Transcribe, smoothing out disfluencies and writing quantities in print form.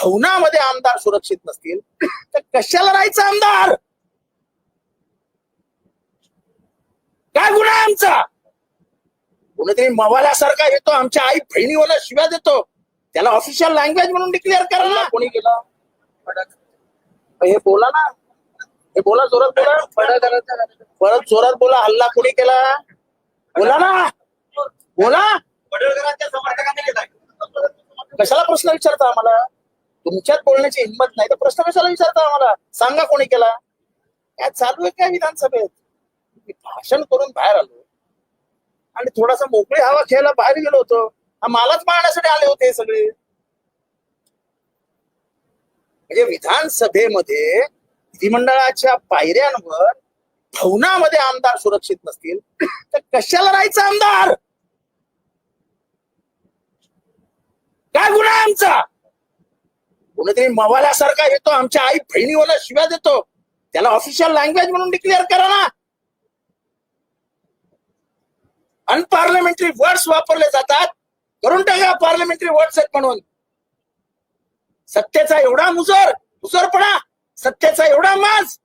भवनामध्ये आमदार सुरक्षित नसतील तर कशाला राहायचं आमदार? काय गुन्हा आहे आमचा? कोणीतरी मवाल्यासारखा येतो आमच्या आई बहिणीवर शिव्या देतो, त्याला ऑफिशियल लँग्वेज म्हणून डिक्लेअर करा ना. कोणी केलं? हे बोला ना, हे बोला, जोरात बोला, परत जोरात बोला. हल्ला कोणी केला? बोला ना, बोला. पडळकरांच्या समर्थकांनी केला. कशाला प्रश्न विचारता आम्हाला? तुमच्यात बोलण्याची हिंमत नाही तर प्रश्न कशाला विचारता आम्हाला? सांगा कोणी केला? काय चालू आहे काय विधानसभेत? मी भाषण करून बाहेर आलो आणि थोडासा मोकळी हवा घ्यायला बाहेर गेलो होतो. मलाच मारण्यासाठी आले होते सगळे. म्हणजे विधानसभेमध्ये विधिमंडळाच्या पायऱ्यांवर भवनामध्ये आमदार सुरक्षित नसतील तर कशाला राहायचं आमदार? काय गुन्हा आहे आमचा? कोणीतरी मवाल्यासारखा येतो आमच्या आई बहिणीवर शिव्या देतो, त्याला ऑफिशियल लँग्वेज म्हणून डिक्लेअर करा ना. अनपार्लमेंटरी वर्ड्स वापरले जातात, करून टाका पार्लमेंटरी वर्ड्स आहेत म्हणून. सत्तेचा एवढा मुजोरपणा, सत्तेचा एवढा माज,